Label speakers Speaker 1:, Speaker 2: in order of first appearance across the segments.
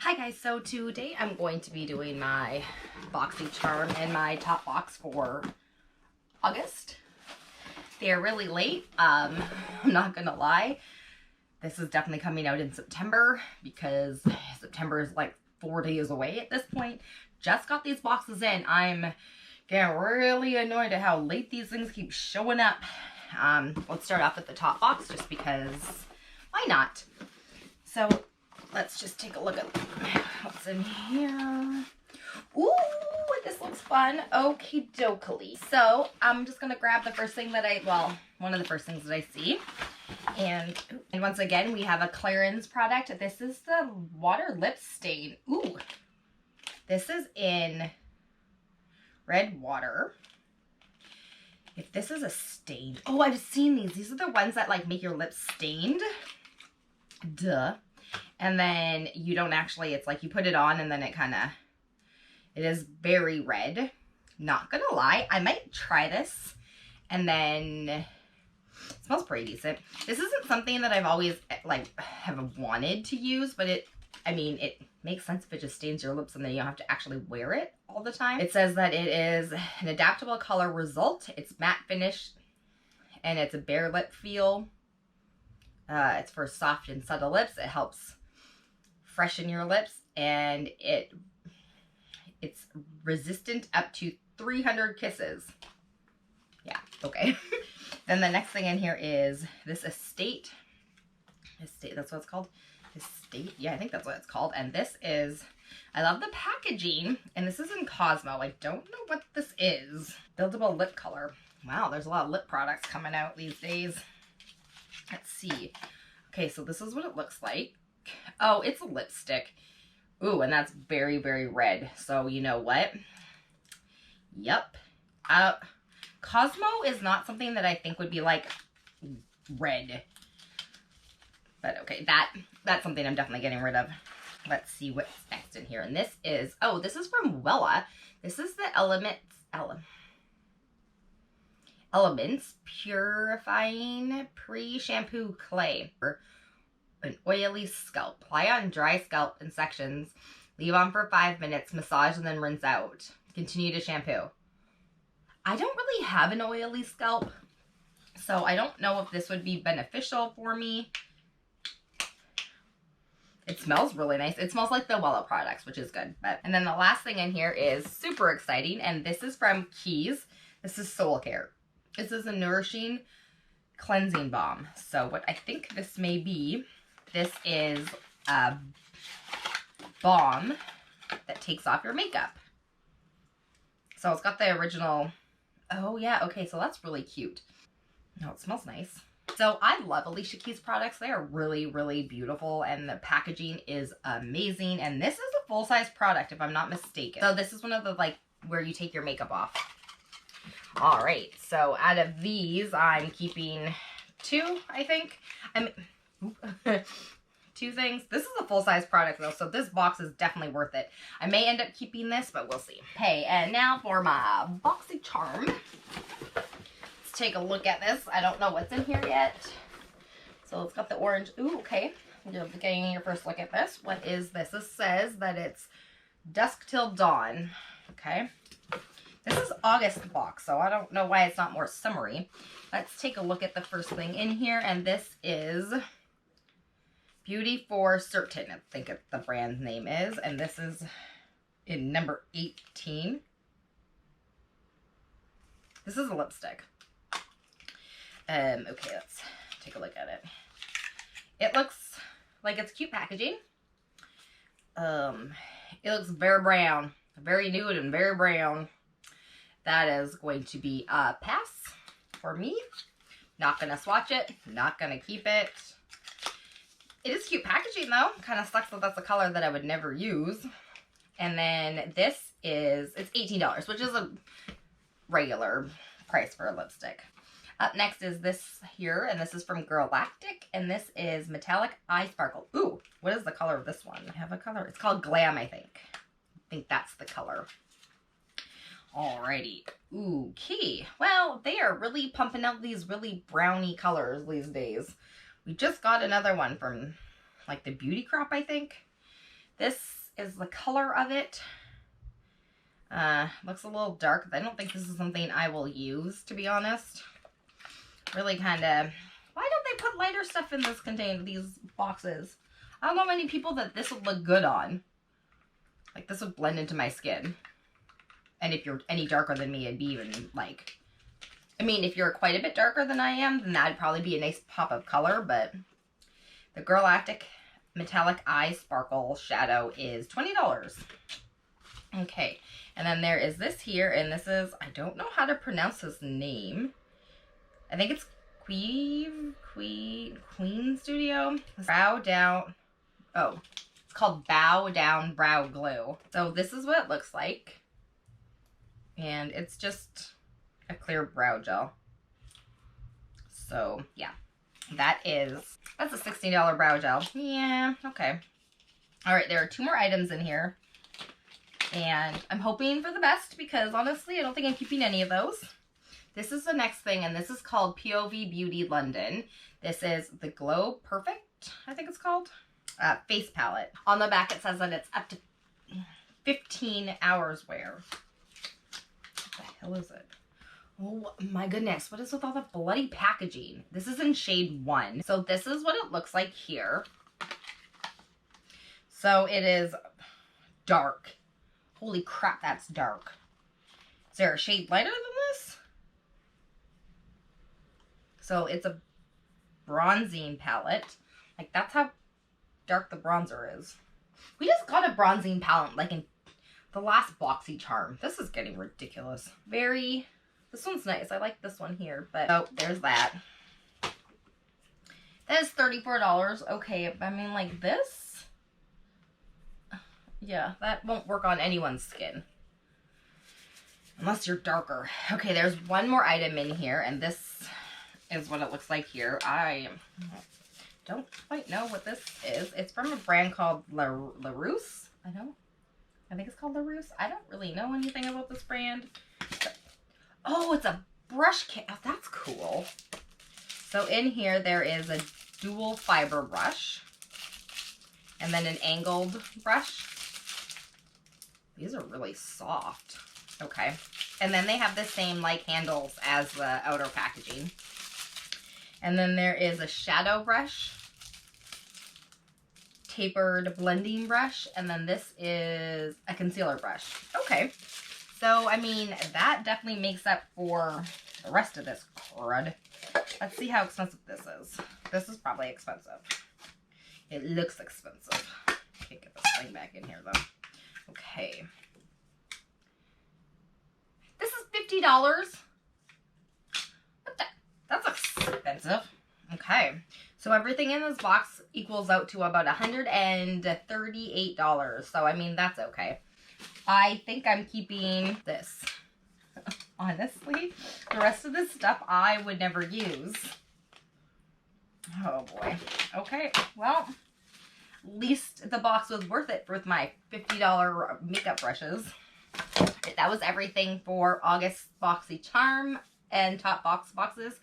Speaker 1: Hi guys, so today I'm going to be doing my Boxy charm in my top box for August. They're really late, I'm not gonna lie. This is definitely coming out in September because September is like 4 days away at this point. Just got these boxes in. I'm getting really annoyed at how late these things keep showing up. Let's start off with the top box just because why not? So let's just take a look at what's in here. Ooh, this looks fun. Okie dokie. So I'm just gonna grab the first thing that one of the first things that I see. And once again, we have a clearance product. This is the water lip stain. Ooh, this is in red water. If this is a stain, oh, I've seen these. These are the ones that like make your lips stained. Duh. And then you don't actually, it's like you put it on and then it is very red. Not gonna lie, I might try this. And then it smells pretty decent. This isn't something that I've always have wanted to use, but it makes sense if it just stains your lips and then you don't have to actually wear it all the time. It says that it is an adaptable color result. It's matte finish and it's a bare lip feel. It's for soft and subtle lips. It helps freshen your lips, and it's resistant up to 300 kisses. Yeah, okay. Then the next thing in here is this Estate, that's what it's called. Estate, yeah, I think that's what it's called. And this is, I love the packaging, and this is in Cosmo. I don't know what this is. Buildable lip color. Wow, there's a lot of lip products coming out these days. Let's see. Okay, so this is what it looks like. Oh, it's a lipstick. Ooh, and that's very, very red. So you know what? Yep. Cosmo is not something that I think would be like red. But okay, that's something I'm definitely getting rid of. Let's see what's next in here. And this is, oh, this is from Wella. This is the Elements Purifying Pre-Shampoo Clay for an oily scalp. Apply on dry scalp in sections. Leave on for 5 minutes. Massage and then rinse out. Continue to shampoo. I don't really have an oily scalp, so I don't know if this would be beneficial for me. It smells really nice. It smells like the Wella products, which is good. And then the last thing in here is super exciting, and this is from Keys. This is Soul Care. This is a nourishing cleansing balm. So what I think this may be, this is a balm that takes off your makeup. So it's got the original, oh yeah, okay, so that's really cute. No, it smells nice. So I love Alicia Keys products. They are really, really beautiful, and the packaging is amazing. And this is a full-size product, if I'm not mistaken. So this is one of the, where you take your makeup off. All right, so out of these, I'm keeping 2, I think. Two things. This is a full-size product, though, so this box is definitely worth it. I may end up keeping this, but we'll see. Okay, and now for my Boxy charm. Let's take a look at this. I don't know what's in here yet. So it's got the orange. Ooh, okay. You're getting your first look at this. What is this? This says that it's Dusk Till Dawn. Okay. This is August box, so I don't know why it's not more summery. Let's take a look at the first thing in here, and this is Beauty for Certain, I think the brand name is, and this is in number 18. This is a lipstick. Okay, let's take a look at it. It looks like it's cute packaging. It looks very brown, very nude and very brown. That is going to be a pass for me. Not gonna swatch it, not gonna keep it. It is cute packaging though. Kind of sucks that that's a color that I would never use. And then this is, it's $18, which is a regular price for a lipstick. Up next is this here, and this is from Girlactic, and this is Metallic Eye Sparkle. Ooh, what is the color of this one? I have a color. It's called Glam, I think. I think that's the color. Alrighty. Okay. Well, they are really pumping out these really browny colors these days. We just got another one from like the Beauty Crop, I think. This is the color of it. Looks a little dark. I don't think this is something I will use, to be honest. Really kind of, why don't they put lighter stuff in these boxes? I don't know many people that this would look good on. Like, this would blend into my skin. And if you're any darker than me, it'd be even, like, I mean, if you're quite a bit darker than I am, then that'd probably be a nice pop of color, but the Galactic Metallic Eye Sparkle Shadow is $20. Okay, and then there is this here, and this is, I don't know how to pronounce this name. I think it's Queen Studio. Brow Down, oh, it's called Bow Down Brow Glue. So this is what it looks like. And it's just a clear brow gel. So, yeah. That's a $16 brow gel. Yeah, okay. Alright, there are 2 more items in here. And I'm hoping for the best because, honestly, I don't think I'm keeping any of those. This is the next thing, and this is called POV Beauty London. This is the Glow Perfect, I think it's called, face palette. On the back, it says that it's up to 15 hours wear. What the hell is it? Oh my goodness, what is with all the bloody packaging? This is in shade 1. So this is what it looks like here. So it is dark. Holy crap, that's dark. Is there a shade lighter than this? So it's a bronzing palette. Like, that's how dark the bronzer is. We just got a bronzing palette, like, in the last Boxy charm. This is getting ridiculous. This one's nice. I like this one here, but oh, there's that. That is $34. Okay, I mean, like this. Yeah, that won't work on anyone's skin. Unless you're darker. Okay, there's one more item in here, and this is what it looks like here. I don't quite know what this is. It's from a brand called LaRousse. I think it's called LaRousse. I don't really know anything about this brand. Oh, it's a brush kit. Oh, that's cool. So in here, there is a dual fiber brush. And then an angled brush. These are really soft. Okay. And then they have the same, like, handles as the outer packaging. And then there is a shadow brush. Tapered blending brush. And then this is a concealer brush. Okay. So, I mean, that definitely makes up for the rest of this crud. Let's see how expensive this is. This is probably expensive. It looks expensive. Can't get this thing back in here, though. Okay. This is $50. What the? That's expensive. Okay. So, everything in this box equals out to about $138. So, I mean, that's okay. I think I'm keeping this. Honestly, the rest of this stuff I would never use. Oh boy. Okay, well, at least the box was worth it with my $50 makeup brushes. That was everything for August Boxy Charm and Topbox boxes.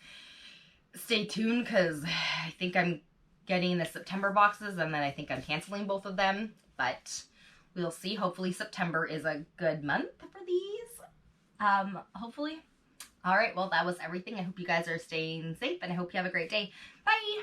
Speaker 1: Stay tuned because I think I'm getting the September boxes and then I think I'm canceling both of them. But we'll see. Hopefully September is a good month for these. Hopefully. All right. Well, that was everything. I hope you guys are staying safe and I hope you have a great day. Bye.